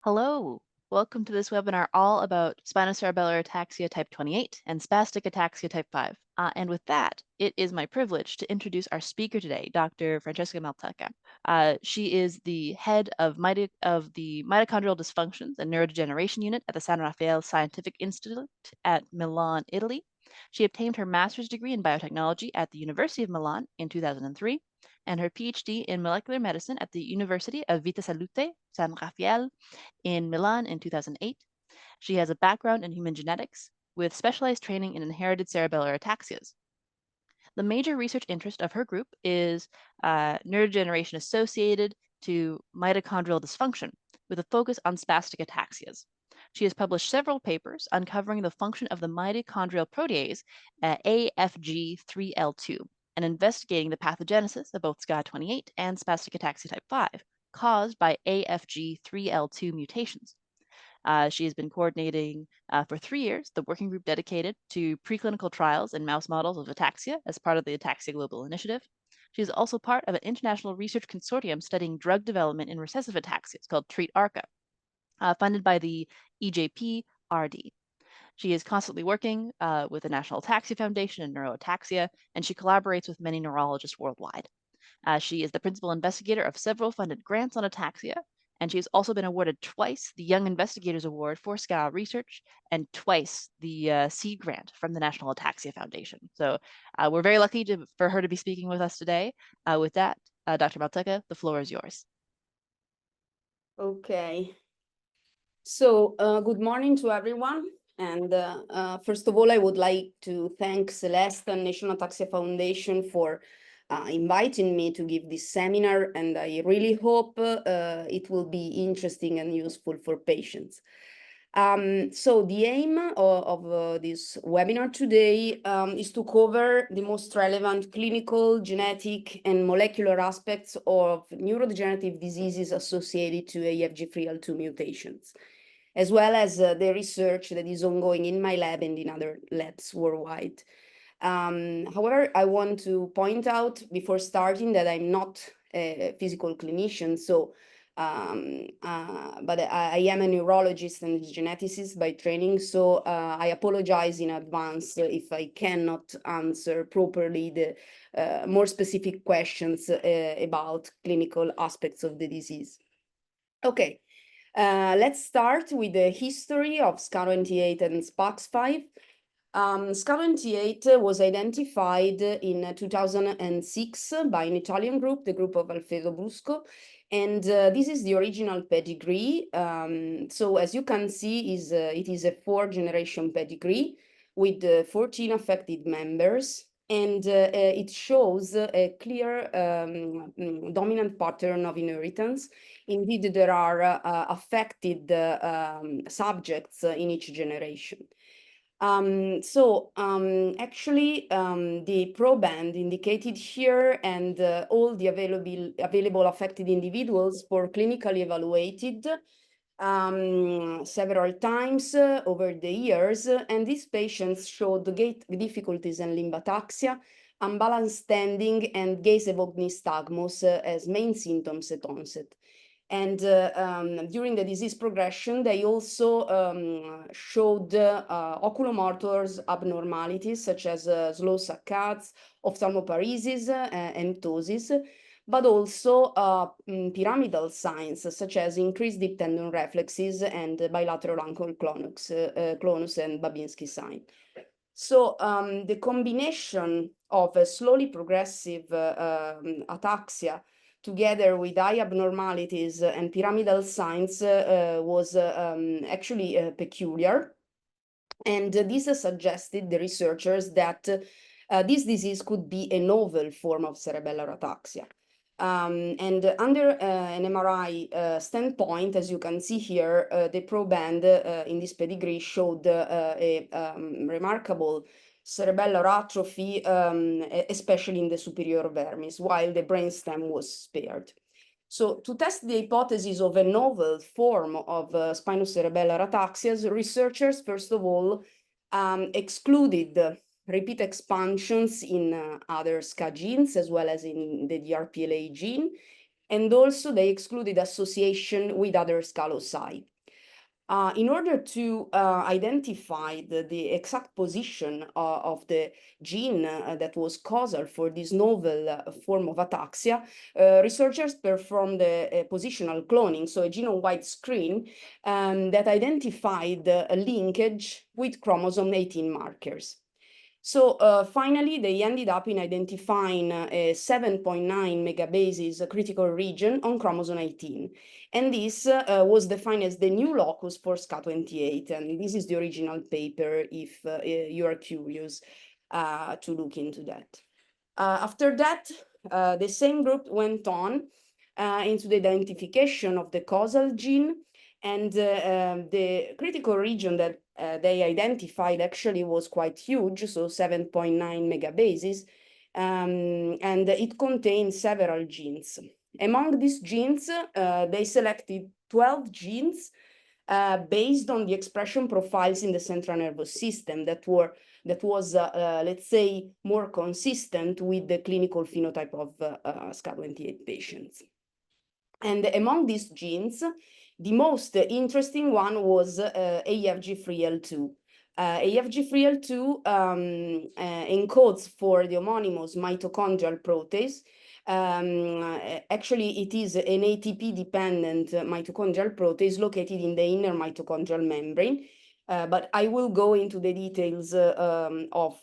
Hello, welcome to this webinar all about Spinocerebellar Ataxia type 28 and spastic ataxia type 5. And with that, it is my privilege to introduce our speaker today, Dr. Francesca Maltecca. She is the head of the Mitochondrial Dysfunctions and Neurodegeneration Unit at the San Raffaele Scientific Institute at Milan, Italy. She obtained her master's degree in biotechnology at the University of Milan in 2003 and her PhD in molecular medicine at the University of Vita-Salute San Raffaele in Milan in 2008. She has a background in human genetics with specialized training in inherited cerebellar ataxias. The major research interest of her group is neurodegeneration associated to mitochondrial dysfunction with a focus on spastic ataxias. She has published several papers uncovering the function of the mitochondrial protease AFG3L2 and investigating the pathogenesis of both SCA28 and spastic ataxia type 5 caused by AFG3L2 mutations. She has been coordinating for 3 years the working group dedicated to preclinical trials in mouse models of ataxia as part of the Ataxia Global Initiative. She is also part of an international research consortium studying drug development in recessive ataxias called Treat-ARCA, funded by the EJP-RD. She is constantly working with the National Ataxia Foundation and Neuro-Ataxia, and she collaborates with many neurologists worldwide. She is the principal investigator of several funded grants on ataxia, and she has also been awarded twice the Young Investigators Award for SCA Research and twice the seed grant from the National Ataxia Foundation. So we're very lucky for her to be speaking with us today. With that, Dr. Maltecca, the floor is yours. Okay. So good morning to everyone. And first of all, I would like to thank Celeste and National Ataxia Foundation for inviting me to give this seminar. And I really hope it will be interesting and useful for patients. So the aim of this webinar today is to cover the most relevant clinical, genetic, and molecular aspects of neurodegenerative diseases associated to AFG3L2 mutations, as well as the research that is ongoing in my lab and in other labs worldwide. However, I want to point out before starting that I'm not a physical clinician, so but I am a neurologist and geneticist by training, so I apologize in advance if I cannot answer properly the more specific questions about clinical aspects of the disease. Okay, let's start with the history of SCA28 and SPAX5. SCA28 was identified in 2006 by an Italian group, the group of Alfredo Brusco, and this is the original pedigree. So as you can see, it is a 4-generation pedigree with 14 affected members, and it shows a clear dominant pattern of inheritance. Indeed, there are affected subjects in each generation. Actually, the proband indicated here and all the available affected individuals were clinically evaluated several times over the years, and these patients showed gait difficulties and limb ataxia, unbalanced standing, and gaze-evoked nystagmus as main symptoms at onset. And during the disease progression, they also showed oculomotor abnormalities such as slow saccades, ophthalmoparesis, and ptosis, but also pyramidal signs such as increased deep tendon reflexes and bilateral ankle clonus and Babinski sign. So the combination of a slowly progressive ataxia together with eye abnormalities and pyramidal signs was actually peculiar. And this suggested the researchers that this disease could be a novel form of cerebellar ataxia. And under an MRI standpoint, as you can see here, the proband in this pedigree showed a remarkable cerebellar atrophy, especially in the superior vermis, while the brainstem was spared. So to test the hypothesis of a novel form of spinocerebellar ataxias, researchers, first of all, excluded repeat expansions in other SCA genes, as well as in the DRPLA gene, and also they excluded association with other SCA loci. In order to identify the exact position of the gene that was causal for this novel form of ataxia, researchers performed a positional cloning, so a genome-wide screen that identified a linkage with chromosome 18 markers. So finally, they ended up in identifying a 7.9 megabases critical region on chromosome 18. And this was defined as the new locus for SCA28. And this is the original paper if you are curious to look into that. After that, the same group went on into the identification of the causal gene. And the critical region that they identified actually was quite huge, so 7.9 megabases, and it contains several genes. Among these genes, they selected 12 genes based on the expression profiles in the central nervous system that was, let's say, more consistent with the clinical phenotype of SCA28 patients. And among these genes, the most interesting one was AFG3L2. AFG3L2 encodes for the homonymous mitochondrial protease. Actually, it is an ATP-dependent mitochondrial protease located in the inner mitochondrial membrane. But I will go into the details of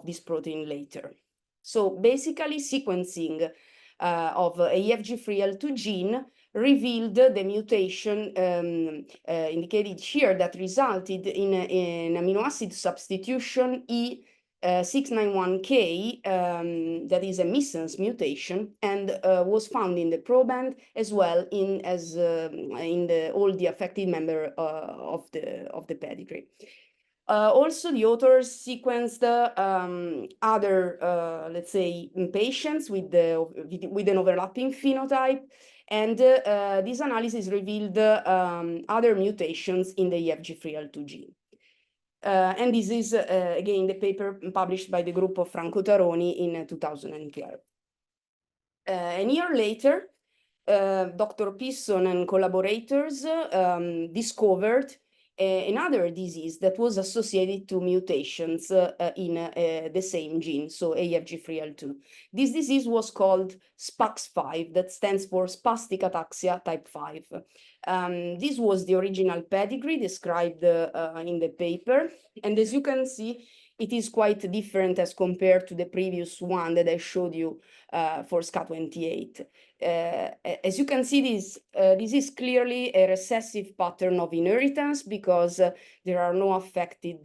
this protein later. So basically, sequencing of AFG3L2 gene revealed the mutation indicated here that resulted in an amino acid substitution E691K, that is a missense mutation, and was found in the proband as well in all the affected member of the pedigree. Also, the authors sequenced other, let's say, patients with an overlapping phenotype, and this analysis revealed other mutations in the EFG3L2 gene. And this is, again, the paper published by the group of Franco Taroni in 2012. A year later, Dr. Pisson and collaborators discovered another disease that was associated to mutations in the same gene, so AFG3L2. This disease was called SPAX5, that stands for spastic-ataxia type 5. This was the original pedigree described in the paper, and as you can see, it is quite different as compared to the previous one that I showed you for SCA28. As you can see, this is clearly a recessive pattern of inheritance because there are no affected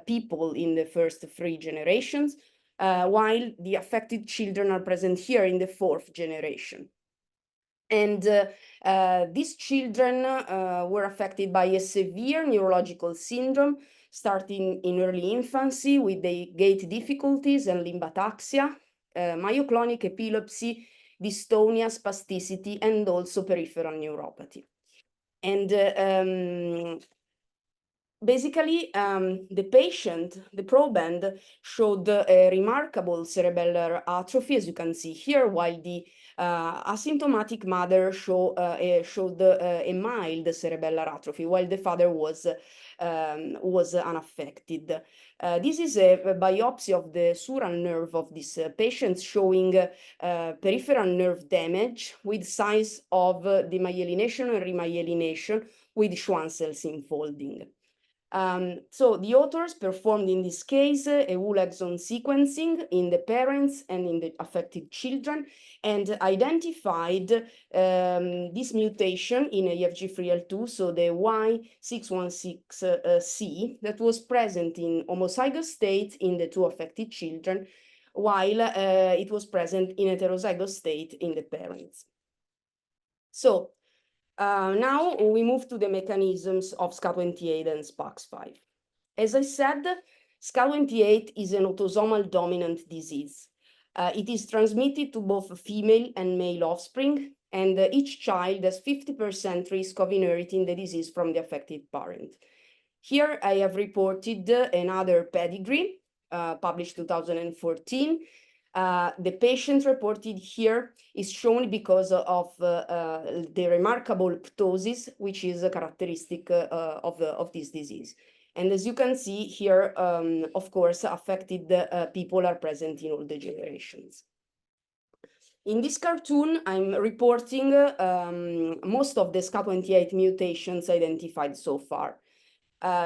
people in the first 3 generations, while the affected children are present here in the 4th generation. And these children were affected by a severe neurological syndrome starting in early infancy with the gait difficulties and limb ataxia, myoclonic epilepsy, dystonia, spasticity, and also peripheral neuropathy. And basically, the patient, the proband, showed a remarkable cerebellar atrophy, as you can see here, while the asymptomatic mother showed a mild cerebellar atrophy, while the father was unaffected. This is a biopsy of the sural nerve of this patient showing peripheral nerve damage with signs of demyelination and remyelination with Schwann cells infolding. So the authors performed in this case a whole exome sequencing in the parents and in the affected children and identified this mutation in AFG3L2, so the Y616C that was present in homozygous state in the 2 affected children, while it was present in heterozygous state in the parents. So now we move to the mechanisms of SCA28 and SPAX5. As I said, SCA28 is an autosomal dominant disease. It is transmitted to both female and male offspring, and each child has 50% risk of inheriting the disease from the affected parent. Here I have reported another pedigree published 2014, The patient reported here is shown because of the remarkable ptosis, which is a characteristic of this disease. And as you can see here, of course, affected people are present in all the generations. In this cartoon, I'm reporting most of the SCA28 mutations identified so far.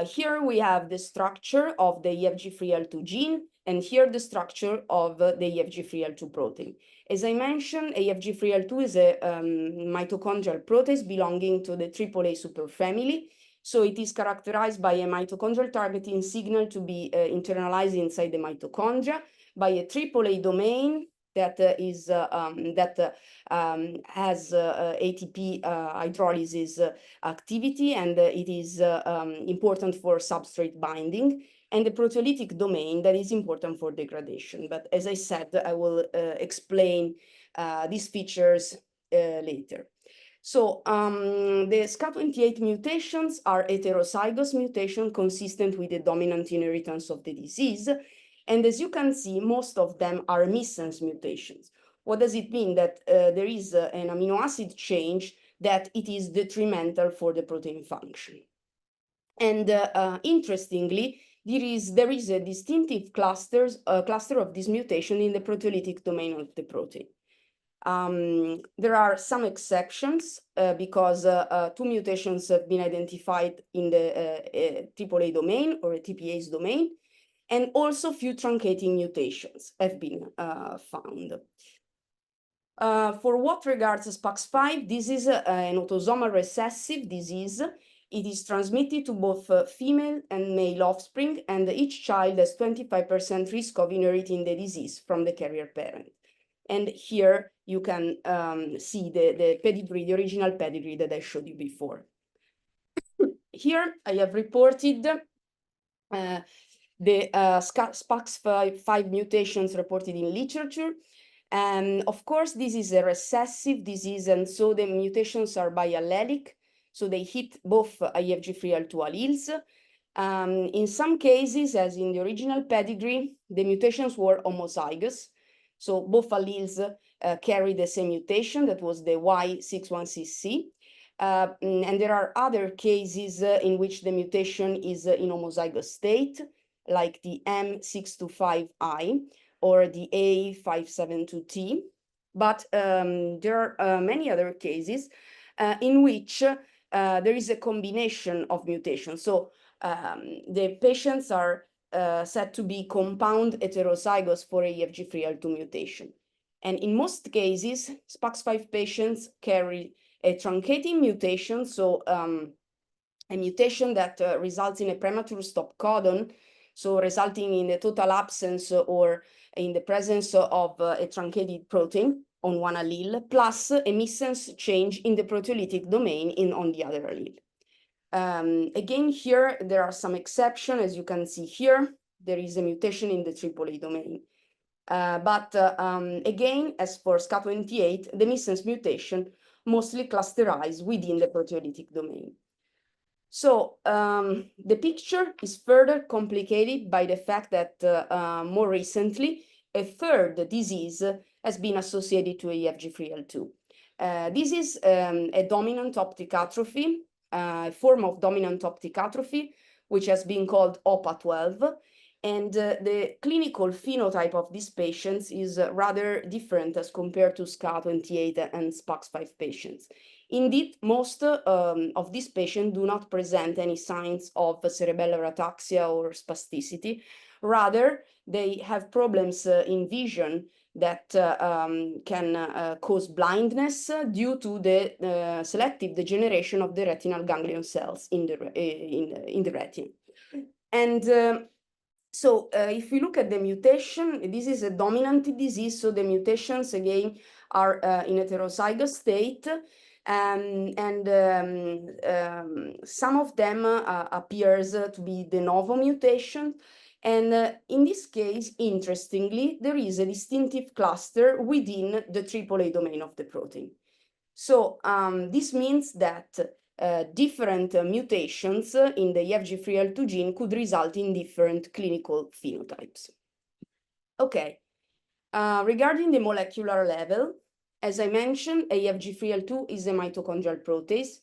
Here we have the structure of the EFG3L2 gene, and here the structure of the EFG3L2 protein. As I mentioned, EFG3L2 is a mitochondrial protease belonging to the AAA superfamily. So it is characterized by a mitochondrial targeting signal to be internalized inside the mitochondria, by a AAA domain that has ATP hydrolysis activity, and it is important for substrate binding, and the proteolytic domain that is important for degradation. But as I said, I will explain these features later. So the SCA28 mutations are heterozygous mutations consistent with the dominant inheritance of the disease. And as you can see, most of them are missense mutations. What does it mean? That there is an amino acid change that it is detrimental for the protein function. And interestingly, there is a distinctive cluster of this mutation in the proteolytic domain of the protein. There are some exceptions because 2 mutations have been identified in the AAA domain or a TPase domain, and also few truncating mutations have been found. For what regards SPAX5, this is an autosomal recessive disease. It is transmitted to both female and male offspring, and each child has 25% risk of inheriting the disease from the carrier parent. And here you can see the pedigree, the original pedigree that I showed you before. Here I have reported the SPAX5 mutations reported in literature. And of course, this is a recessive disease, and so the mutations are biallelic, so they hit both EFG3L2 alleles. In some cases, as in the original pedigree, the mutations were homozygous, so both alleles carry the same mutation, that was the Y616C. And there are other cases in which the mutation is in homozygous state, like the M625I or the A572T. But there are many other cases in which there is a combination of mutations. So the patients are said to be compound heterozygous for EFG3L2 mutation. And in most cases, SPAX5 patients carry a truncating mutation, so a mutation that results in a premature stop codon, so resulting in a total absence or in the presence of a truncated protein on one allele, plus a missense change in the proteolytic domain on the other allele. Again, here there are some exceptions. As you can see here, there is a mutation in the AAA domain. But again, as for SCA28, the missense mutation mostly clusterized within the proteolytic domain. So the picture is further complicated by the fact that more recently, a third disease has been associated to EFG3L2. This is a dominant optic atrophy, a form of dominant optic atrophy, which has been called OPA12. And the clinical phenotype of these patients is rather different as compared to SCA28 and SPAX5 patients. Indeed, most of these patients do not present any signs of cerebellar ataxia or spasticity. Rather, they have problems in vision that can cause blindness due to the selective degeneration of the retinal ganglion cells in the retina. And so if we look at the mutation, this is a dominant disease, so the mutations, again, are in heterozygous state. And some of them appears to be de novo mutation. And in this case, interestingly, there is a distinctive cluster within the AAA domain of the protein. So this means that different mutations in the EFG3L2 gene could result in different clinical phenotypes. Okay, Regarding the molecular level, as I mentioned, AFG3L2 is a mitochondrial protease.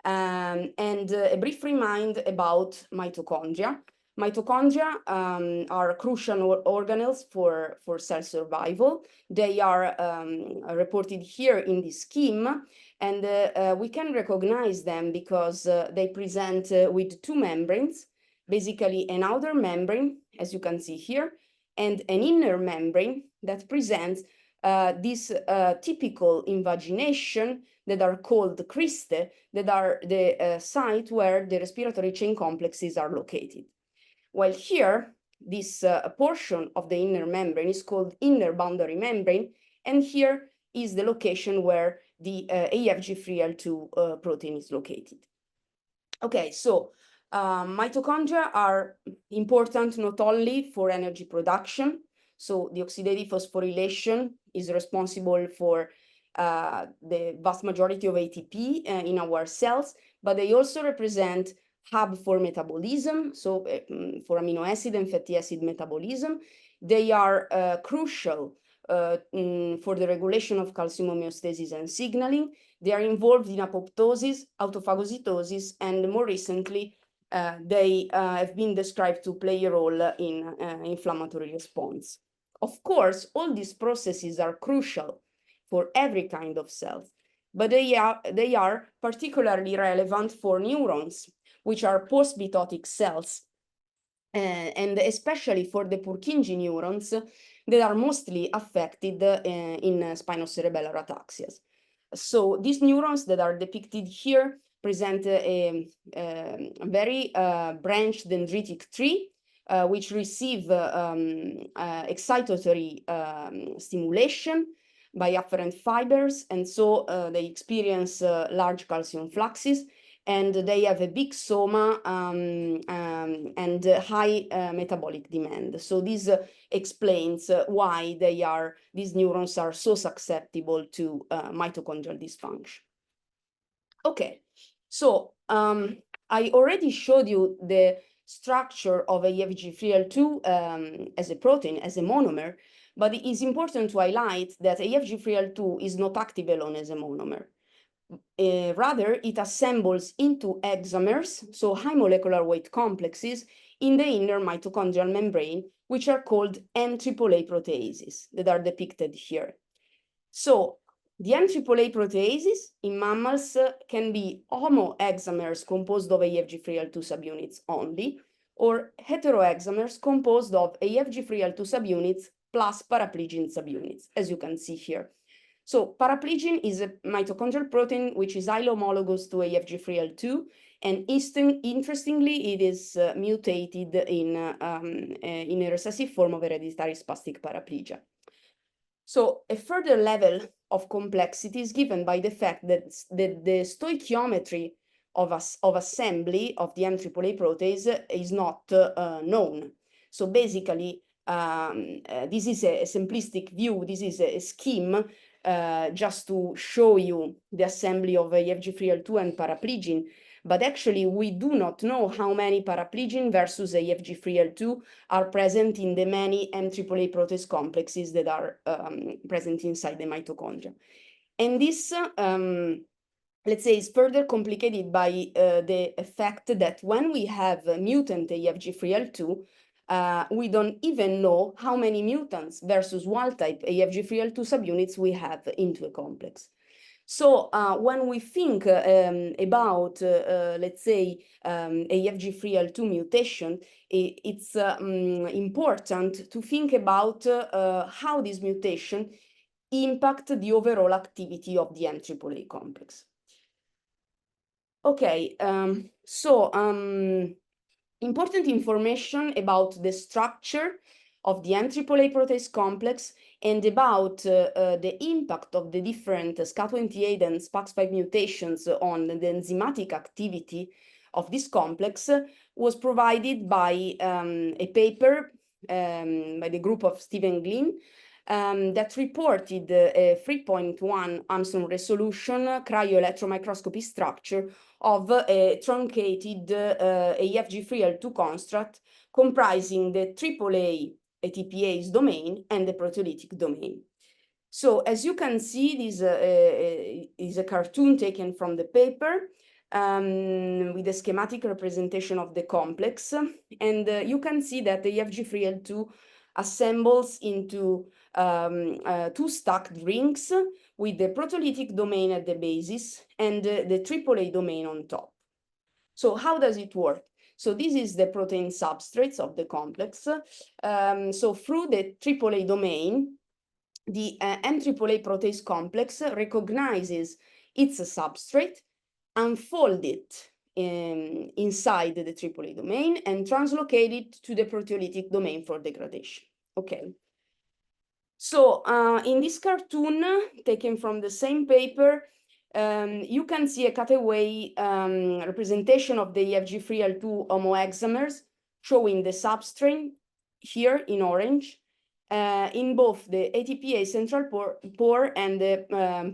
And a brief reminder about mitochondria. Mitochondria are crucial organelles for cell survival. They are reported here in this scheme, and we can recognize them because they present with two membranes, basically an outer membrane, as you can see here, and an inner membrane that presents this typical invagination that are called cristae, that are the site where the respiratory chain complexes are located. While here, this portion of the inner membrane is called inner boundary membrane, and here is the location where the AFG3L2 protein is located. Okay, so mitochondria are important not only for energy production, so the oxidative phosphorylation is responsible for the vast majority of ATP in our cells, but they also represent hub for metabolism, so for amino acid and fatty acid metabolism. They are crucial for the regulation of calcium homeostasis and signaling. They are involved in apoptosis, autophagocytosis, and more recently, they have been described to play a role in inflammatory response. Of course, all these processes are crucial for every kind of cell, but they are particularly relevant for neurons, which are post-mitotic cells, and especially for the Purkinje neurons that are mostly affected in spinocerebellar ataxias. So these neurons that are depicted here present a very branched dendritic tree, which receive excitatory stimulation by afferent fibers, and so they experience large calcium fluxes, and they have a big soma and high metabolic demand. So this explains why these neurons are so susceptible to mitochondrial dysfunction. Okay, so I already showed you the structure of AFG3L2 as a protein, as a monomer, but it is important to highlight that AFG3L2 is not active alone as a monomer. Rather, it assembles into hexamers, so high molecular weight complexes, in the inner mitochondrial membrane, which are called M-AAA proteases that are depicted here. So the M-AAA proteases in mammals can be homohexamers composed of AFG3L2 subunits only, or heterohexamers composed of AFG3L2 subunits plus paraplegin subunits, as you can see here. So paraplegin is a mitochondrial protein which is highly homologous to AFG3L2, and interestingly, it is mutated in a recessive form of hereditary spastic paraplegia. So a further level of complexity is given by the fact that the stoichiometry of assembly of the M-AAA protease is not known. So basically, this is a simplistic view. This is a scheme just to show you the assembly of AFG3L2 and paraplegin, but actually we do not know how many paraplegin versus AFG3L2 are present in the many M-AAA protease complexes that are present inside the mitochondria. And this, let's say, is further complicated by the fact that when we have mutant AFG3L2, we don't even know how many mutants versus wild-type AFG3L2 subunits we have into a complex. So when we think about, let's say, AFG3L2 mutation, it's important to think about how this mutation impact the overall activity of the M-AAA complex. Okay, important information about the structure of the M-AAA protease complex and about the impact of the different SCA28 and SPAX5 mutations on the enzymatic activity of this complex was provided by a paper by the group of Stephen Glynn that reported a 3.1 Armstrong resolution cryo-electron microscopy structure of a truncated AFG3L2 construct comprising the AAA ATPase domain and the proteolytic domain. So as you can see, this is a cartoon taken from the paper with a schematic representation of the complex. And you can see that the EFG3L2 assembles into two stacked rings with the proteolytic domain at the basis and the AAA domain on top. So how does it work? So this is the protein substrates of the complex. So through the AAA domain, the M-AAA protease complex recognizes its substrate, unfold it inside the AAA domain, and translocate it to the proteolytic domain for degradation. Okay. So in this cartoon, taken from the same paper, you can see a cutaway representation of the EFG3L2 homohexamers showing the substrate here in orange in both the ATPase central pore and the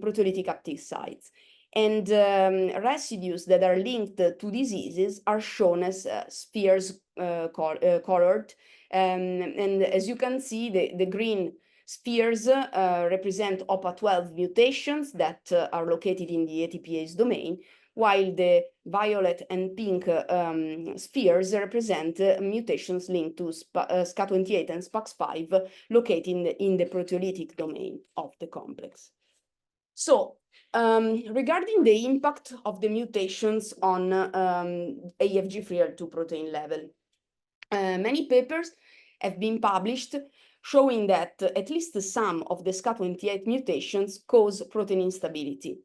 proteolytic active sites. And residues that are linked to diseases are shown as spheres colored. And as you can see, the green spheres represent OPA12 mutations that are located in the ATPase domain, while the violet and pink spheres represent mutations linked to SCA28 and SPAX5 located in the proteolytic domain of the complex. So regarding the impact of the mutations on AFG3L2 protein level, many papers have been published showing that at least some of the SCA28 mutations cause protein instability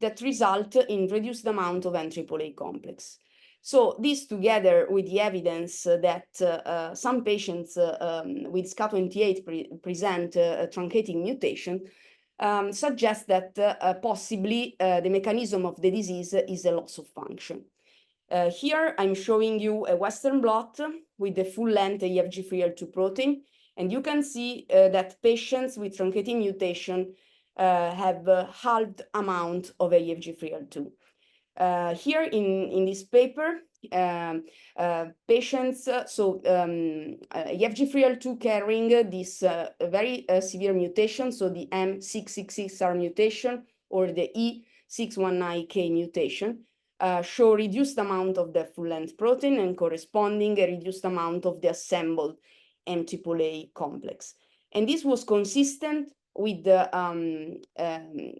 that result in reduced amount of N-AAA complex. So this, together with the evidence that some patients with SCA28 present a truncating mutation, suggests that possibly the mechanism of the disease is a loss of function. Here I'm showing you a Western blot with the full-length EFG3L2 protein, and you can see that patients with truncating mutation have a halved amount of EFG3L2. Here in this paper, patients, EFG3L2 carrying this very severe mutation, so the M666R mutation or the E619K mutation, show reduced amount of the full-length protein and corresponding a reduced amount of the assembled M-AAA complex. And this was consistent with the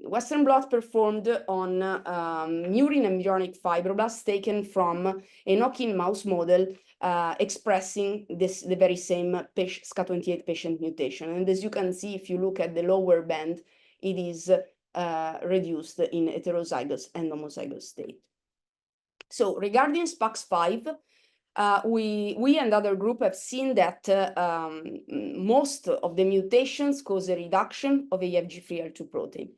Western blot performed on murine embryonic fibroblasts taken from a knock-in mouse model expressing the very same SCA28 patient mutation. And as you can see, if you look at the lower band, it is reduced in heterozygous and homozygous state. So regarding SPAX5, we and other group have seen that most of the mutations cause a reduction of EFG3L2 protein.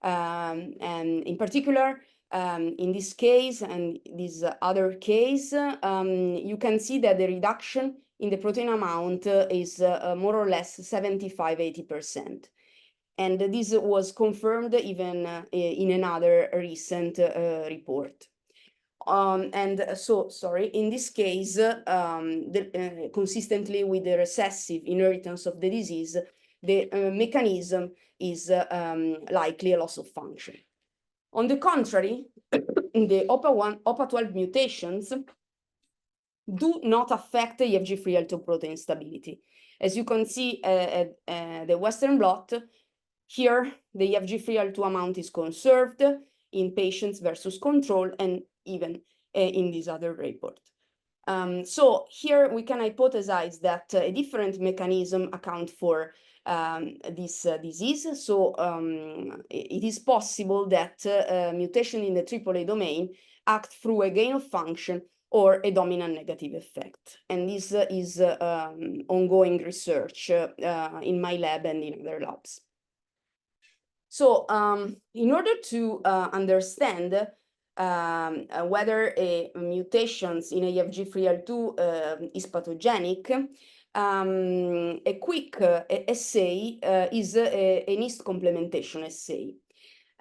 And in particular, in this case and this other case, you can see that the reduction in the protein amount is more or less 75–80%. And this was confirmed even in another recent report. In this case, consistently with the recessive inheritance of the disease, the mechanism is likely a loss of function. On the contrary, the OPA12 mutations do not affect the EFG3L2 protein stability. As you can see at the Western blot, here the EFG3L2 amount is conserved in patients versus control, and even in this other report. So here we can hypothesize that a different mechanism accounts for this disease. So it is possible that mutation in the AAA domain act through a gain of function or a dominant negative effect. And this is ongoing research in my lab and in other labs. So in order to understand whether mutations in EFG3L2 is pathogenic, a quick assay is an yeast complementation assay.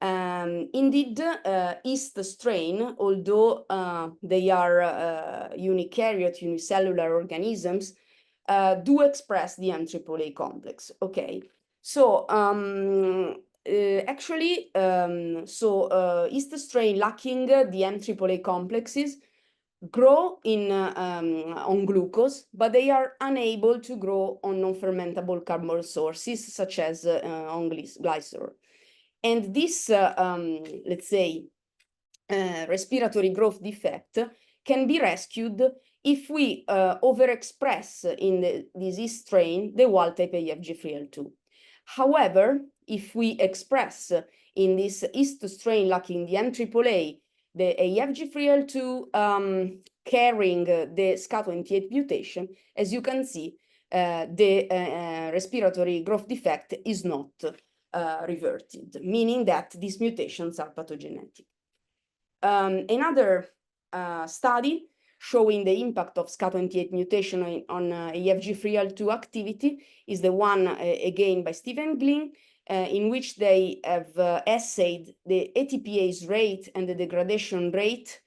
Indeed, yeast strain, although they are unikaryote unicellular organisms, do express the M-AAA complex. Okay, so actually, yeast strain lacking the M-AAA complexes grow on glucose, but they are unable to grow on non-fermentable carbon sources, such as on glycerol. And this, let's say, respiratory growth defect can be rescued if we overexpress in the disease strain the wild-type AFG3L2. However, if we express in this yeast strain lacking the M-AAA the AFG3L2 carrying the SCA28 mutation, as you can see, the respiratory growth defect is not reverted, meaning that these mutations are pathogenic. Another study showing the impact of SCA28 mutation on AFG3L2 activity is the one, again, by Stephen Glynn, in which they have assayed the ATPase rate and the degradation rate,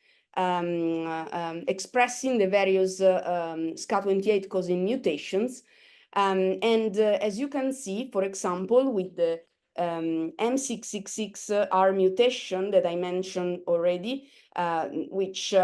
expressing the various SCA28 causing mutations. As you can see, for example, with the M666R mutation that I mentioned already, which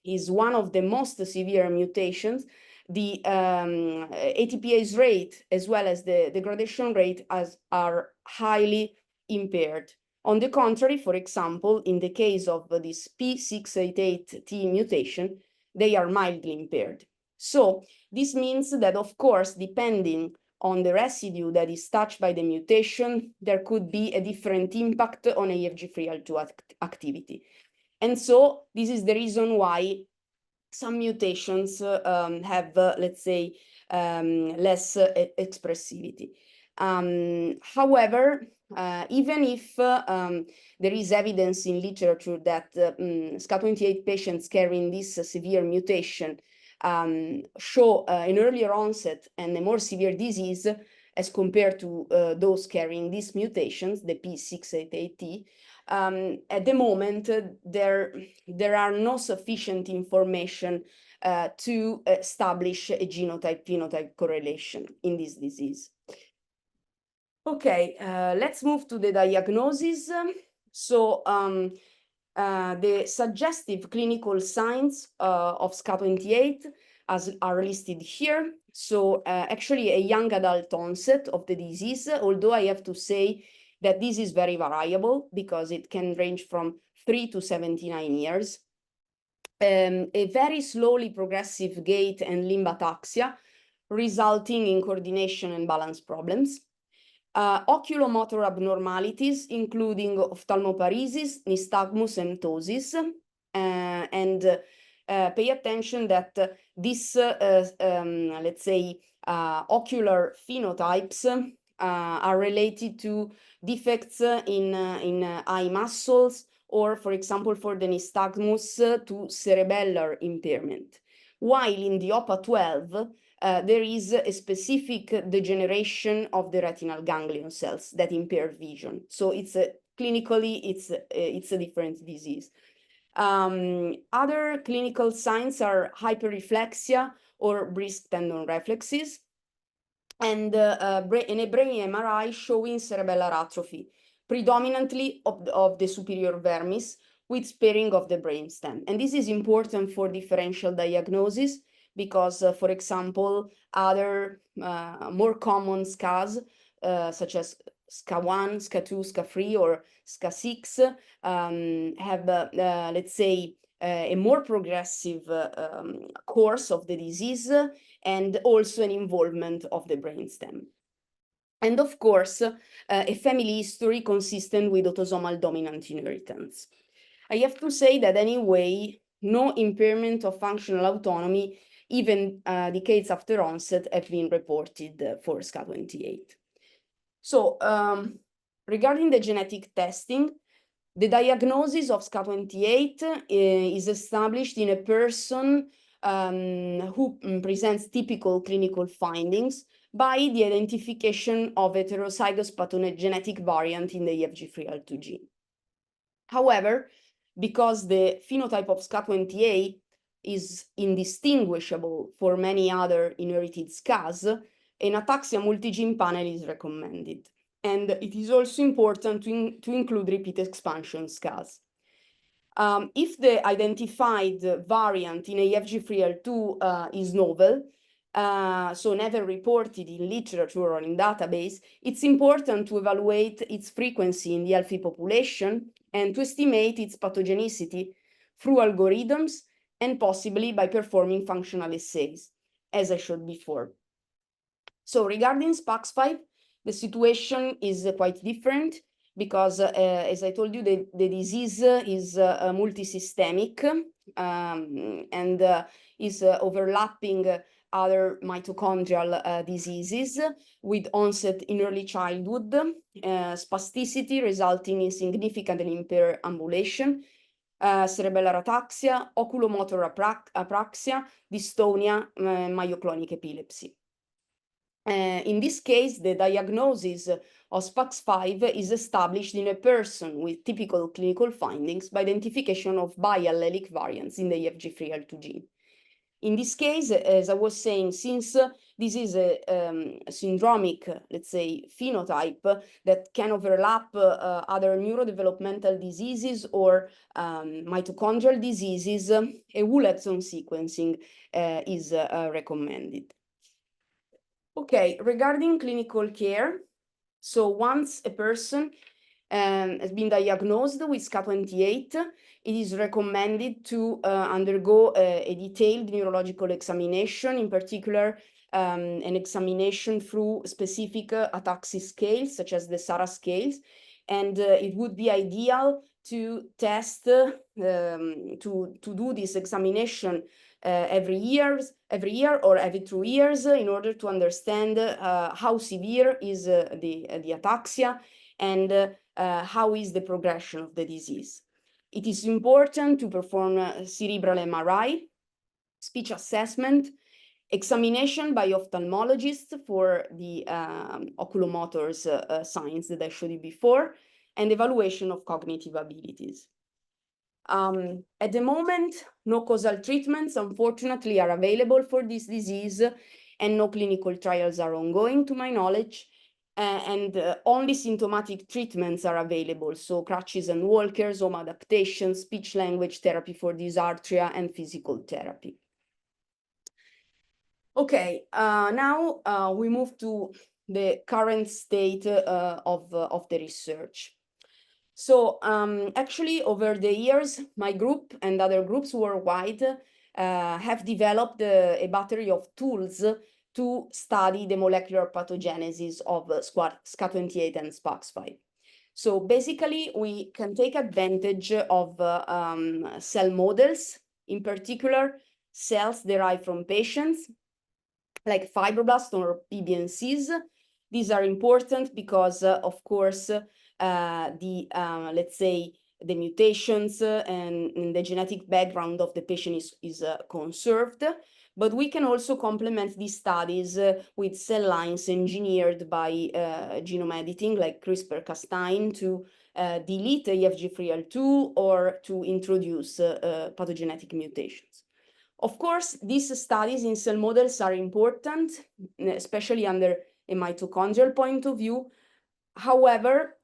is one of the most severe mutations, the ATPase rate as well as the degradation rate are highly impaired. On the contrary, for example, in the case of this P688T mutation, they are mildly impaired. So this means that, of course, depending on the residue that is touched by the mutation, there could be a different impact on AFG3L2 activity. And so this is the reason why some mutations have, let's say, less expressivity. However, even if there is evidence in literature that SCA28 patients carrying this severe mutation show an earlier onset and a more severe disease as compared to those carrying these mutations, the P688T, at the moment, there are no sufficient information to establish a genotype-phenotype correlation in this disease. Okay, let's move to the diagnosis. So the suggestive clinical signs of SCA28 are listed here. So actually a young adult onset of the disease, although I have to say that this is very variable because it can range from 3 to 79 years. A very slowly progressive gait and limb ataxia, resulting in coordination and balance problems. Oculomotor abnormalities, including ophthalmoparesis, nystagmus, and ptosis. And pay attention that these, let's say, ocular phenotypes are related to defects in eye muscles, or, for example, for the nystagmus, to cerebellar impairment. While in the OPA12, there is a specific degeneration of the retinal ganglion cells that impair vision. So it's clinically, it's a different disease. Other clinical signs are hyperreflexia or brisk tendon reflexes, and in a brain MRI showing cerebellar atrophy, predominantly of the superior vermis, with sparing of the brainstem. And this is important for differential diagnosis because, for example, other more common SCAs, such as SCA1, SCA2, SCA3, or SCA6, have, let's say, a more progressive course of the disease and also an involvement of the brainstem. And of course, a family history consistent with autosomal dominant inheritance. I have to say that anyway, no impairment of functional autonomy, even decades after onset, have been reported for SCA28. So regarding the genetic testing, the diagnosis of SCA28 is established in a person who presents typical clinical findings by the identification of heterozygous pathogenic variant in the EFG3L2 gene. However, because the phenotype of SCA28 is indistinguishable for many other inherited SCAs, an ataxia multigene panel is recommended. And it is also important to include repeat expansion SCAs. If the identified variant in AFG3L2 is novel, so never reported in literature or in database, it's important to evaluate its frequency in the healthy population and to estimate its pathogenicity through algorithms and possibly by performing functional assays, as I showed before. So regarding SPAX5, the situation is quite different because, as I told you, the disease is multisystemic and is overlapping other mitochondrial diseases with onset in early childhood, spasticity resulting in significantly impaired ambulation, cerebellar ataxia, oculomotor apraxia, dystonia, myoclonic epilepsy. In this case, the diagnosis of SPAX5 is established in a person with typical clinical findings by identification of biallelic variants in the EFG3L2 gene. In this case, as I was saying, since this is a syndromic, let's say, phenotype that can overlap other neurodevelopmental diseases or mitochondrial diseases, a whole exome sequencing is recommended. Okay, regarding clinical care, so once a person has been diagnosed with SCA28, it is recommended to undergo a detailed neurological examination, in particular an examination through specific ataxia scales, such as the SARA scales, and it would be ideal to test, to do this examination every year or every 2 years in order to understand how severe is the ataxia and how is the progression of the disease. It is important to perform cerebral MRI, speech assessment, examination by ophthalmologists for the oculomotor signs that I showed you before, and evaluation of cognitive abilities. At the moment, no causal treatments, unfortunately, are available for this disease, and no clinical trials are ongoing, to my knowledge, and only symptomatic treatments are available, so crutches and walkers, home adaptation, speech-language therapy for dysarthria, and physical therapy. Okay, now we move to the current state of the research. So actually, over the years, my group and other groups worldwide have developed a battery of tools to study the molecular pathogenesis of SCA28 and SPAX5. So basically, we can take advantage of cell models, in particular, cells derived from patients, like fibroblasts or PBMCs. These are important because, of course, let's say, the mutations and the genetic background of the patient is conserved, but we can also complement these studies with cell lines engineered by genome editing, like CRISPR-Cas9, to delete EFG3L2 or to introduce pathogenetic mutations. Of course, these studies in cell models are important, especially under a mitochondrial point of view. However,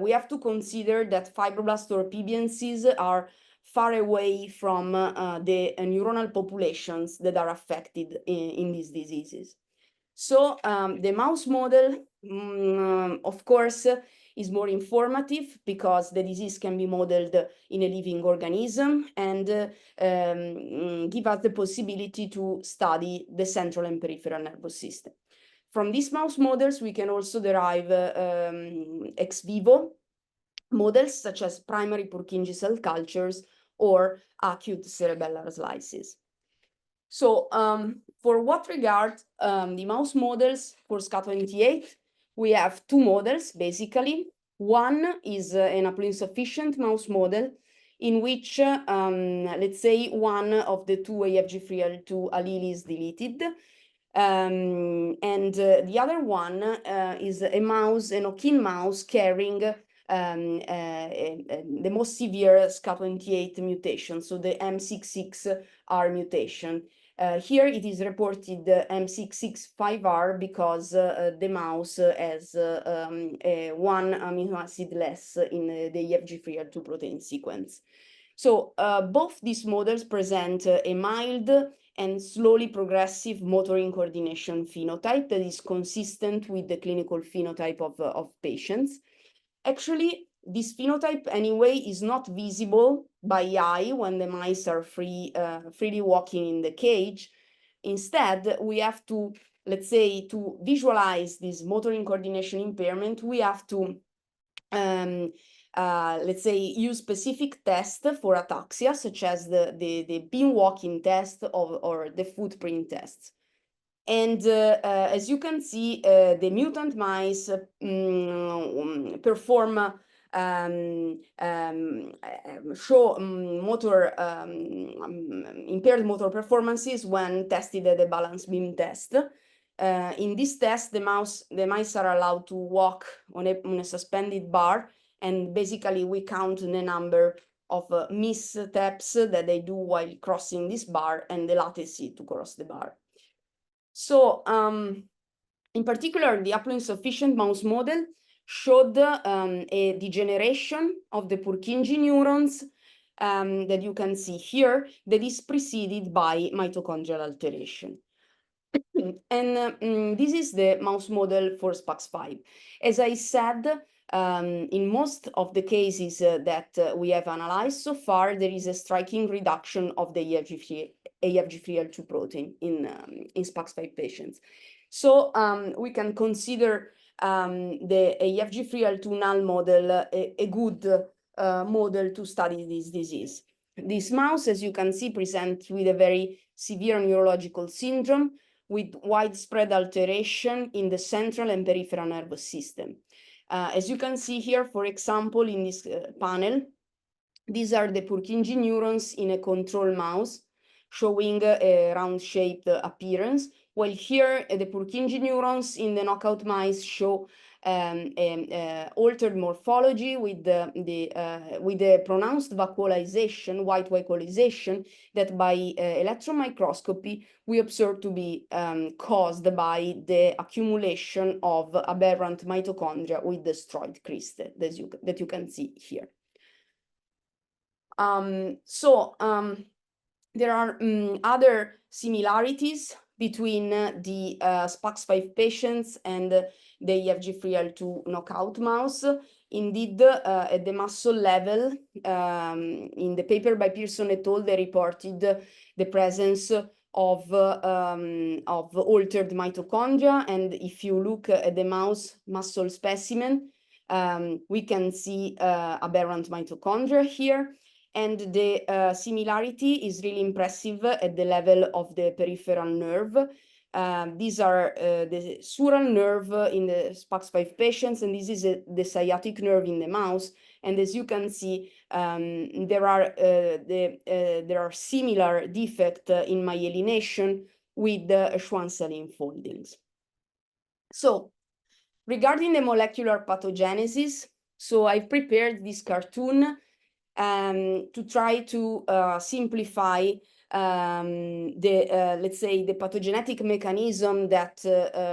we have to consider that fibroblasts or PBMCs are far away from the neuronal populations that are affected in these diseases. So the mouse model, of course, is more informative because the disease can be modeled in a living organism and give us the possibility to study the central and peripheral nervous system. From these mouse models, we can also derive ex vivo models such as primary Purkinje cell cultures or acute cerebellar slices. So for what regard the mouse models for SCA28, we have 2 models, basically. One is an haploinsufficient mouse model in which, let's say, one of the 2 AFG3L2 allele is deleted. And the other one is a mouse, an Okin mouse, carrying the most severe SCA28 mutation, so the M66R mutation. Here it is reported M665R because the mouse has one amino acid less in the EFG3L2 protein sequence. So both these models present a mild and slowly progressive motoring coordination phenotype that is consistent with the clinical phenotype of patients. Actually, this phenotype anyway is not visible by eye when the mice are freely walking in the cage. Instead, we have to, let's say, to visualize this motoring coordination impairment, we have to let's say, use specific tests for ataxia, such as the beam walking test or the footprint tests. And as you can see, the mutant mice perform show impaired motor performances when tested at the balance beam test. In this test, the mice are allowed to walk on a suspended bar, and basically we count the number of missteps that they do while crossing this bar and the latency to cross the bar. So in particular, the haploinsufficient mouse model showed a degeneration of the Purkinje neurons that you can see here that is preceded by mitochondrial alteration. And this is the mouse model for SPAX5. As I said, in most of the cases that we have analyzed so far, there is a striking reduction of the EFG3L2 protein in SPAX5 patients. So we can consider the EFG3L2 null model a good model to study this disease. This mouse, as you can see, presents with a very severe neurological syndrome with widespread alteration in the central and peripheral nervous system. As you can see here, for example, in this panel, these are the Purkinje neurons in a control mouse, showing a round-shaped appearance, while here the Purkinje neurons in the knockout mice show altered morphology with the pronounced vacuolization, white vacuolization, that by electron microscopy we observe to be caused by the accumulation of aberrant mitochondria with destroyed crystal that you can see here. There are other similarities between the SPAX5 patients and the EFG3L2 knockout mouse. Indeed, at the muscle level, in the paper by Pearson et al., they reported the presence of altered mitochondria. And if you look at the mouse muscle specimen, we can see aberrant mitochondria here. And the similarity is really impressive at the level of the peripheral nerve. These are the sural nerve in the SPAX5 patients, and this is the sciatic nerve in the mouse. And as you can see, there are similar defects in myelination with the Schwann cell enfoldings. So, regarding the molecular pathogenesis, so I've prepared this cartoon to try to simplify let's say, the pathogenetic mechanism that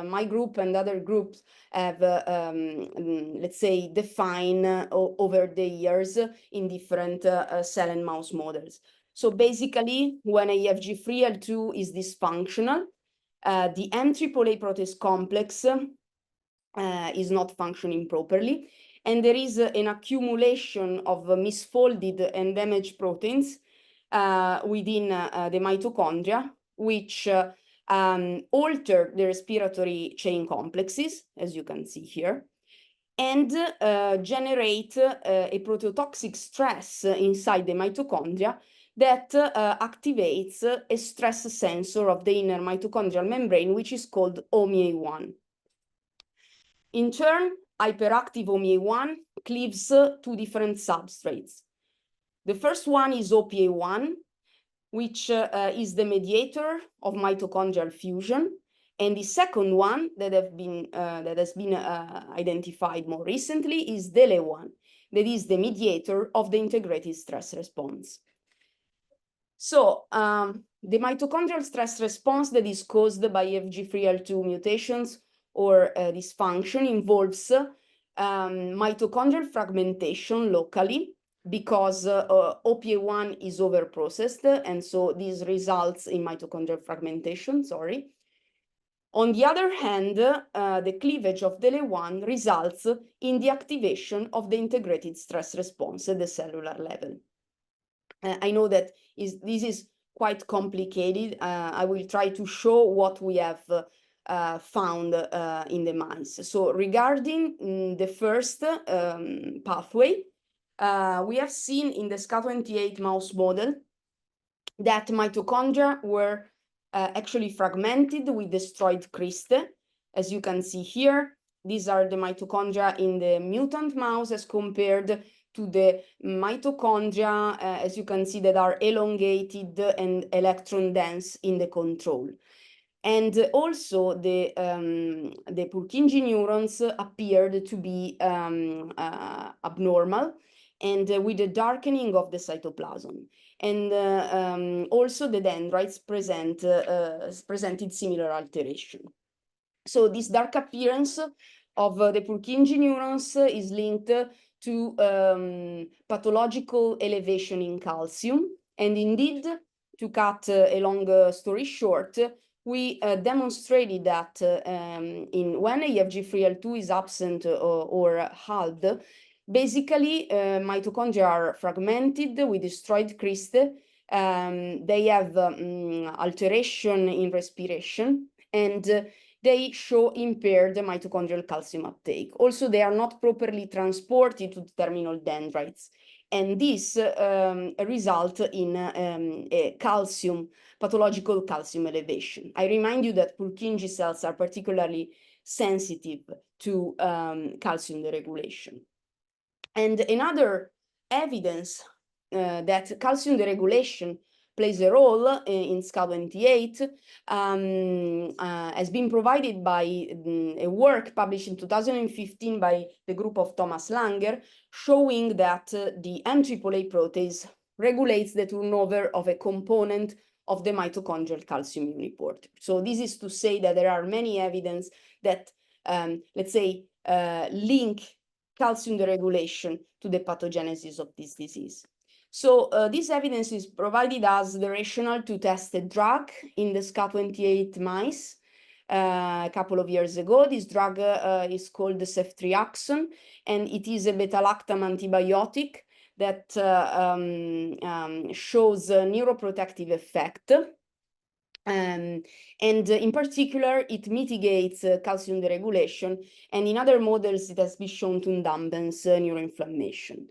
my group and other groups have, let's say, defined over the years in different cell and mouse models. So basically, when EFG3L2 is dysfunctional, the M-AAA protease complex is not functioning properly, and there is an accumulation of misfolded and damaged proteins within the mitochondria, which alter the respiratory chain complexes, as you can see here, and generate a proteotoxic stress inside the mitochondria that activates a stress sensor of the inner mitochondrial membrane, which is called OMIA1. In turn, hyperactive OMIA1 cleaves two different substrates. The first one is OPA1, which is the mediator of mitochondrial fusion, and the second one that has been identified more recently is DELE1, that is the mediator of the integrated stress response. So the mitochondrial stress response that is caused by FG3L2 mutations or dysfunction involves mitochondrial fragmentation locally, because OPA1 is overprocessed, and so this results in mitochondrial fragmentation, sorry. On the other hand, the cleavage of DELE1 results in the activation of the integrated stress response at the cellular level. I know that this is quite complicated. I will try to show what we have found in the mice. So regarding the first pathway, we have seen in the SCA28 mouse model that mitochondria were actually fragmented with destroyed cristae. As you can see here, these are the mitochondria in the mutant mouse as compared to the mitochondria, as you can see, that are elongated and electron dense in the control. And also the Purkinje neurons appeared to be abnormal and with a darkening of the cytoplasm. And also the dendrites presented similar alteration. So this dark appearance of the Purkinje neurons is linked to pathological elevation in calcium. And indeed, to cut a long story short, we demonstrated that when EFG3L2 is absent or halved, basically mitochondria are fragmented with destroyed cristae. They have alteration in respiration, and they show impaired mitochondrial calcium uptake. Also, they are not properly transported to the terminal dendrites. And this results in a pathological calcium elevation. I remind you that Purkinje cells are particularly sensitive to calcium deregulation. And another evidence that calcium deregulation plays a role in SCA28 has been provided by a work published in 2015 by the group of Thomas Langer, showing that the MAAA protease regulates the turnover of a component of the mitochondrial calcium uniporter. So this is to say that there are many evidence that, let's say, link calcium deregulation to the pathogenesis of this disease. So this evidence is provided as the rationale to test a drug in the SCA28 mice a couple of years ago. This drug is called the ceftriaxone, and it is a beta-lactam antibiotic that shows a neuroprotective effect. And in particular, it mitigates calcium deregulation, and in other models, it has been shown to dampen neuroinflammation.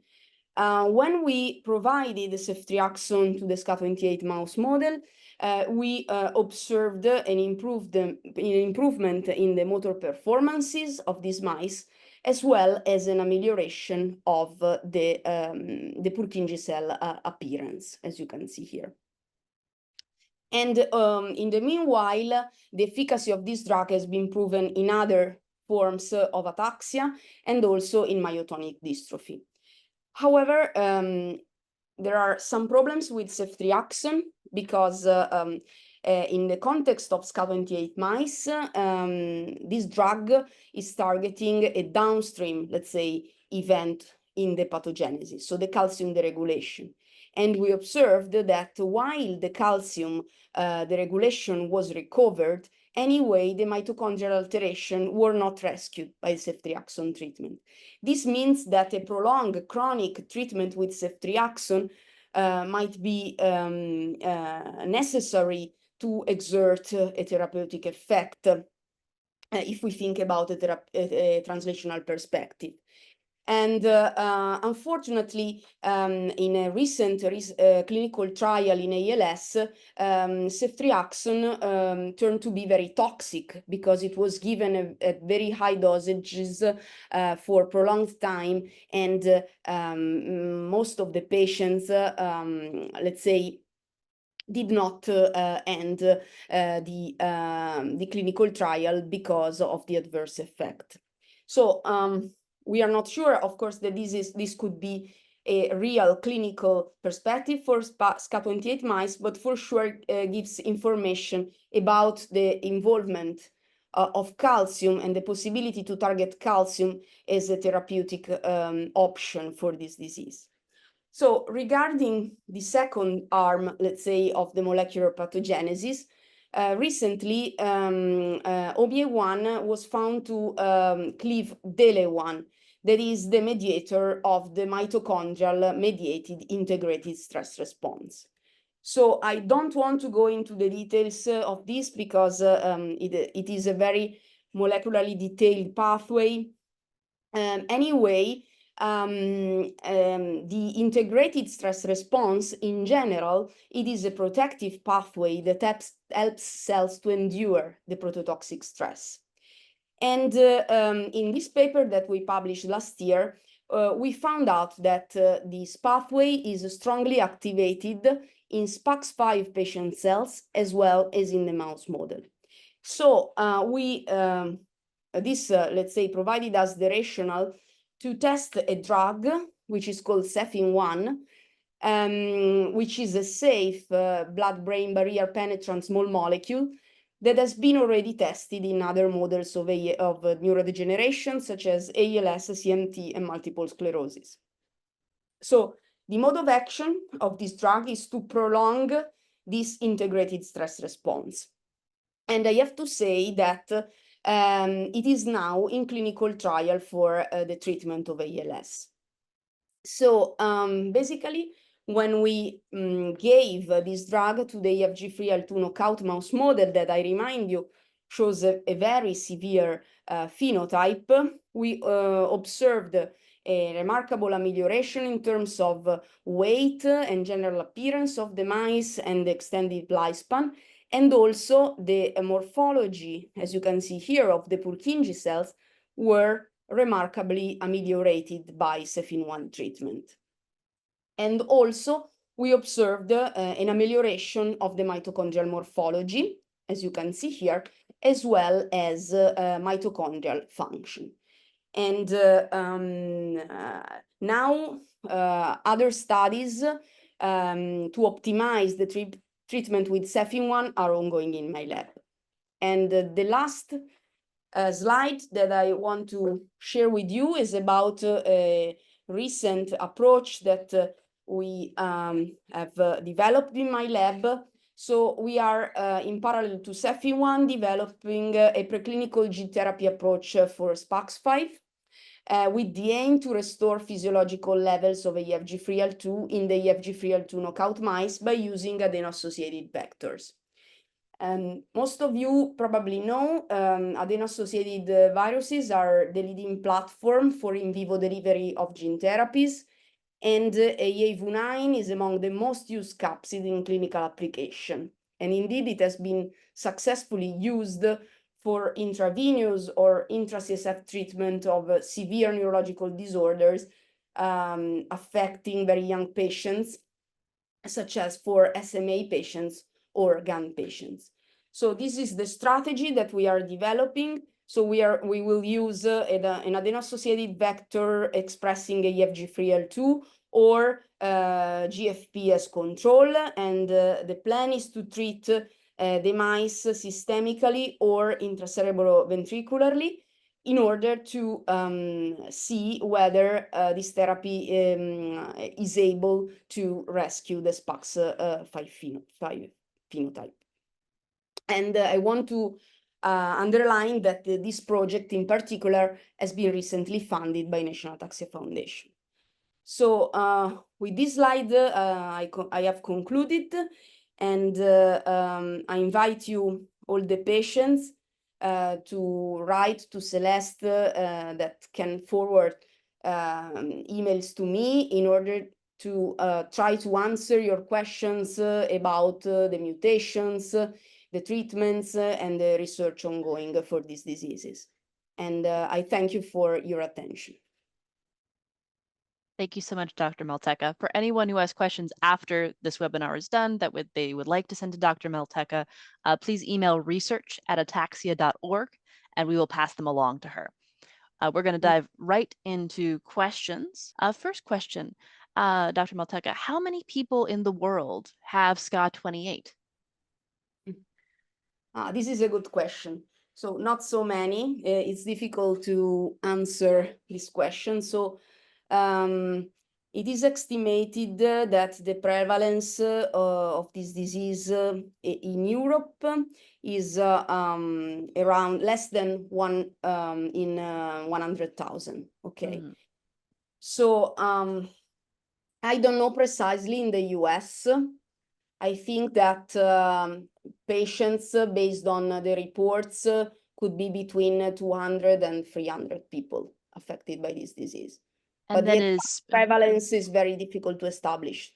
When we provided the ceftriaxone to the SCA28 mouse model, we observed an improvement in the motor performances of these mice, as well as an amelioration of the Purkinje cell appearance, as you can see here. And in the meanwhile, the efficacy of this drug has been proven in other forms of ataxia and also in myotonic dystrophy. However, there are some problems with ceftriaxone because in the context of SCA28 mice, this drug is targeting a downstream, let's say, event in the pathogenesis, so the calcium deregulation. And we observed that while the calcium deregulation was recovered, anyway, the mitochondrial alteration were not rescued by ceftriaxone treatment. This means that a prolonged chronic treatment with ceftriaxone might be necessary to exert a therapeutic effect if we think about a translational perspective. And unfortunately, in a recent clinical trial in ALS, ceftriaxone turned to be very toxic because it was given at very high dosages for prolonged time, and most of the patients, let's say, did not end the clinical trial because of the adverse effect. So We are not sure, of course, that this could be a real clinical perspective for SCA28 mice, but for sure gives information about the involvement of calcium and the possibility to target calcium as a therapeutic option for this disease. So regarding the second arm, let's say, of the molecular pathogenesis, recently OBA1 was found to cleave DELE1, that is the mediator of the mitochondrial mediated integrated stress response. So I don't want to go into the details of this because it is a very molecularly detailed pathway. Anyway, the integrated stress response in general, it is a protective pathway that helps cells to endure the prototoxic stress. And in this paper that we published last year, we found out that this pathway is strongly activated in SPAX5 patient cells as well as in the mouse model. So let's say, provided us the rationale to test a drug, which is called Cefin-1, which is a safe blood-brain barrier penetrant small molecule that has been already tested in other models of neurodegeneration, such as ALS, CMT, and multiple sclerosis. So the mode of action of this drug is to prolong this integrated stress response. And I have to say that it is now in clinical trial for the treatment of ALS. So basically, when we gave this drug to the EFG3L2 knockout mouse model that I remind you shows a very severe phenotype, we observed a remarkable amelioration in terms of weight and general appearance of the mice and the extended lifespan, and also the morphology, as you can see here, of the Purkinje cells were remarkably ameliorated by Cefin-1 treatment. And also, we observed an amelioration of the mitochondrial morphology, as you can see here, as well as mitochondrial function. And now other studies to optimize the treatment with Cefin-1 are ongoing in my lab. And the last slide that I want to share with you is about a recent approach that we have developed in my lab. So we are in parallel to Cefin-1 developing a preclinical gene therapy approach for SPAX5 with the aim to restore physiological levels of EFG3L2 in the EFG3L2 knockout mice by using adeno-associated vectors. Most of you probably know adeno-associated viruses are the leading platform for in vivo delivery of gene therapies, and AAV9 is among the most used capsid in clinical application. And indeed, it has been successfully used for intravenous or intra-CSF treatment of severe neurological disorders affecting very young patients, such as for SMA patients or GAN patients. So this is the strategy that we are developing. So we will use an adeno-associated vector expressing EFG3L2 or GFP as control, and the plan is to treat the mice systemically or intracerebroventricularly in order to see whether this therapy is able to rescue the SPAX5 phenotype. And I want to underline that this project in particular has been recently funded by National Ataxia Foundation. So with this slide, I have concluded, and I invite you, all the patients, to write to Celeste that can forward emails to me in order to try to answer your questions about the mutations, the treatments, and the research ongoing for these diseases. And I thank you for your attention. Thank you so much, Dr. Maltecca. For anyone who has questions after this webinar is done that they would like to send to Dr. Maltecca, please email research@ataxia.org, and we will pass them along to her. We're going to dive right into questions. First question, Dr. Maltecca, how many people in the world have SCA28? This is a good question. So not so many. It's difficult to answer this question. So it is estimated that the prevalence of this disease in Europe is around less than 1 in 100,000. Okay. So I don't know precisely in the US. I think that patients, based on the reports, could be between 200 and 300 people affected by this disease. And but then the prevalence is very difficult to establish.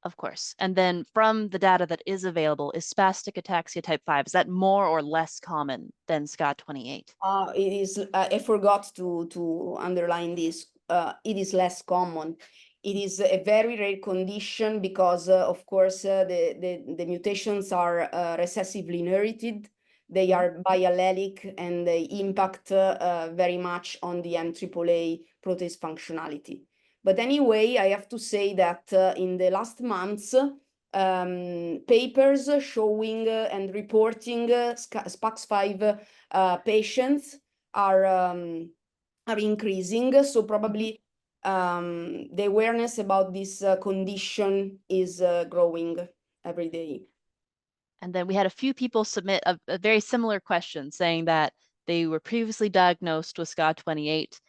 Of course. And then from the data that is available, is spastic ataxia type 5, is that more or less common than SCA28? It is, I forgot to underline this, it is less common. It is a very rare condition because, of course, the mutations are recessively inherited. They are biallelic and they impact very much on the MAAA protease functionality. But anyway, I have to say that in the last months, papers showing and reporting SPAX5 patients are increasing. So probably the awareness about this condition is growing every day. And then we had a few people submit a very similar question saying that they were previously diagnosed with SCA28,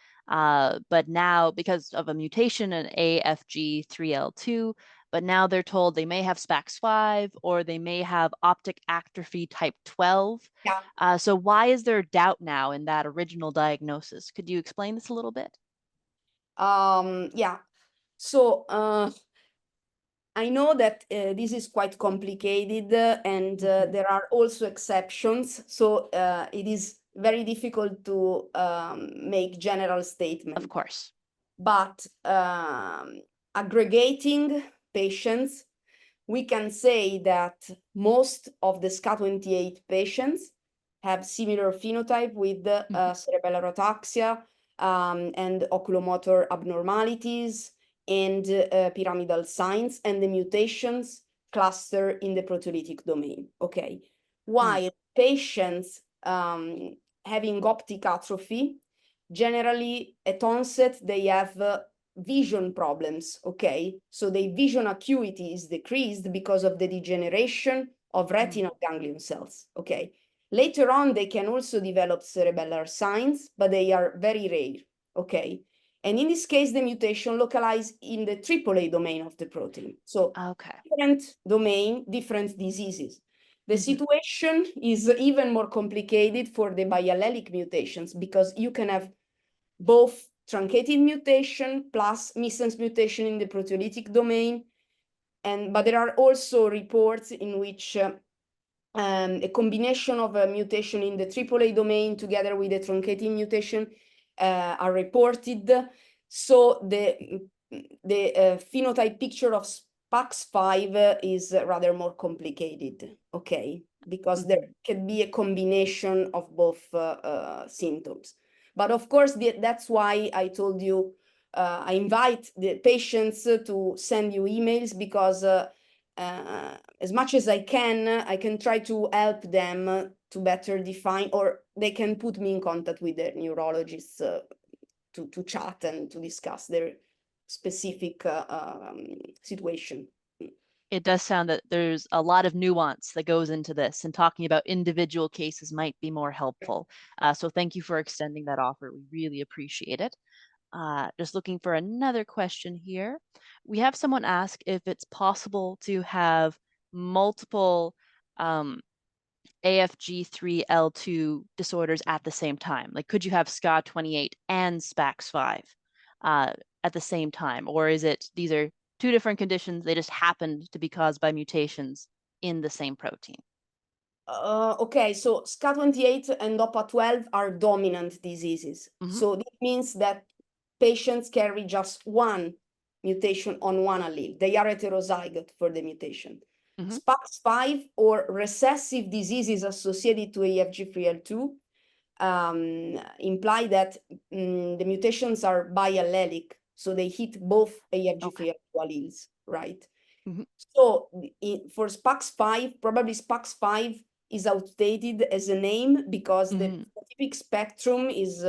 but now because of a mutation in AFG3L2, but now they're told they may have SPAX5 or they may have optic atrophy type 12. Yeah. So why is there doubt now in that original diagnosis? Could you explain this a little bit? Yeah. So I know that this is quite complicated and there are also exceptions. So it is very difficult to make general statements. Of course. But aggregating patients, we can say that most of the SCA28 patients have similar phenotype with cerebellar ataxia and oculomotor abnormalities and pyramidal signs, and the mutations cluster in the proteolytic domain. Okay. While patients having optic atrophy, generally at onset, they have vision problems, okay? So the vision acuity is decreased because of the degeneration of retinal ganglion cells, okay? Later on, they can also develop cerebellar signs, but they are very rare, okay? And in this case, the mutation localized in the AAA domain of the protein. So different domain, different diseases. The situation is even more complicated for the biallelic mutations because you can have both truncated mutation plus missense mutation in the proteolytic domain. But there are also reports in which a combination of a mutation in the AAA domain together with a truncated mutation are reported. So the phenotype picture of SPAX5 is rather more complicated, okay? Because there can be a combination of both symptoms. But of course, that's why I told you, I invite the patients to send you emails because as much as I can try to help them to better define, or they can put me in contact with their neurologists to chat and to discuss their specific situation. It does sound that there's a lot of nuance that goes into this, and talking about individual cases might be more helpful. So thank you for extending that offer. We really appreciate it. Just looking for another question here. We have someone ask if it's possible to have multiple AFG3L2 disorders at the same time. Like, could you have SCA28 and SPAX5 at the same time? Or is it, these are two different conditions, they just happened to be caused by mutations in the same protein? Okay, so SCA28 and OPA12 are dominant diseases. So this means that patients carry just one mutation on one allele. They are heterozygote for the mutation. SPAX5 or recessive diseases associated to AFG3L2 imply that the mutations are biallelic, so they hit both ARG3 alleles, right? Mhm. So for SPAX5, probably SPAX5 is outdated as a name because the phenotypic spectrum is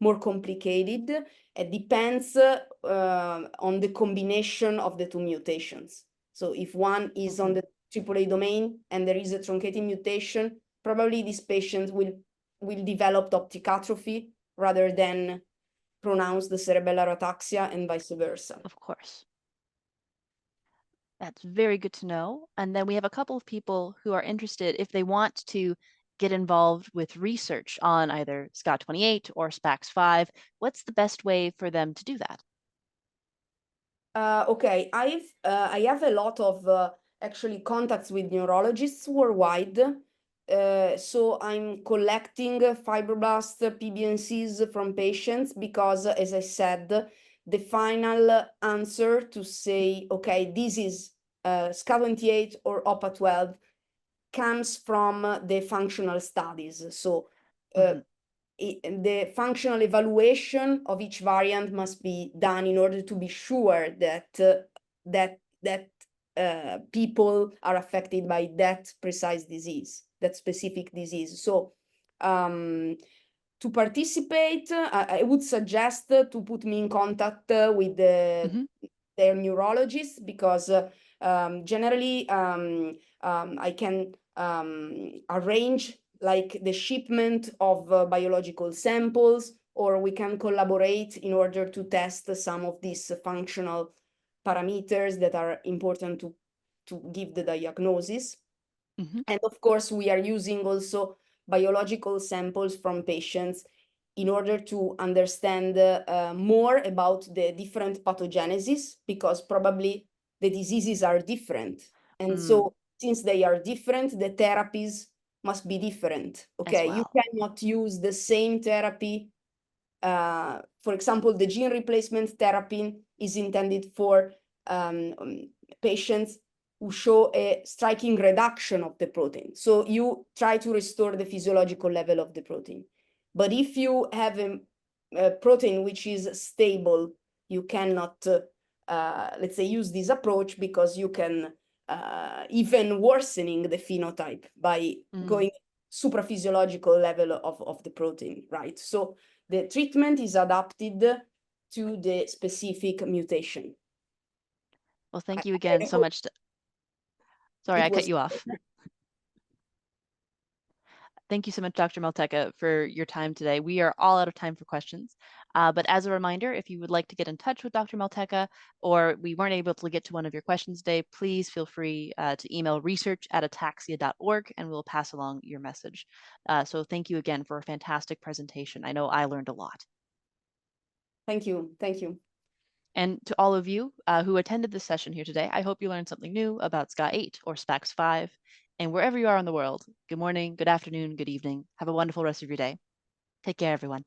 more complicated. It depends on the combination of the two mutations. So if one is on the AAA domain and there is a truncating mutation, probably these patients will develop optic atrophy rather than pronounce the cerebellar ataxia and vice versa. Of course. That's very good to know. And then we have a couple of people who are interested if they want to get involved with research on either SCA28 or SPAX5. What's the best way for them to do that? Okay, I have a lot of actually contacts with neurologists worldwide. So I'm collecting fibroblast PBNCs from patients because, as I said, the final answer to say, okay, this is SCA28 or OPA12 comes from the functional studies. So the functional evaluation of each variant must be done in order to be sure that people are affected by that precise disease, that specific disease. So to participate, I would suggest to put me in contact with their neurologists because generally I can arrange like the shipment of biological samples, or we can collaborate in order to test some of these functional parameters that are important to give the diagnosis. And of course, we are using also biological samples from patients in order to understand more about the different pathogenesis, because probably the diseases are different. And so since they are different, the therapies must be different. Okay, you cannot use the same therapy. For example, the gene replacement therapy is intended for patients who show a striking reduction of the protein. So you try to restore the physiological level of the protein. But if you have a protein which is stable, you cannot, let's say, use this approach because you can even worsening the phenotype by going supraphysiological level of the protein, right? So the treatment is adapted to the specific mutation. Well, thank you again so much. Sorry, I cut you off. Thank you so much, Dr. Maltecca, for your time today. We are all out of time for questions. But as a reminder, if you would like to get in touch with Dr. Maltecca, or we weren't able to get to one of your questions today, please feel free to email research@ataxia.org, and we'll pass along your message. So thank you again for a fantastic presentation. I know I learned a lot. Thank you. Thank you. And to all of you who attended this session here today, I hope you learned something new about SCA8 or SPAX5. And wherever you are in the world, good morning, good afternoon, good evening. Have a wonderful rest of your day. Take care, everyone.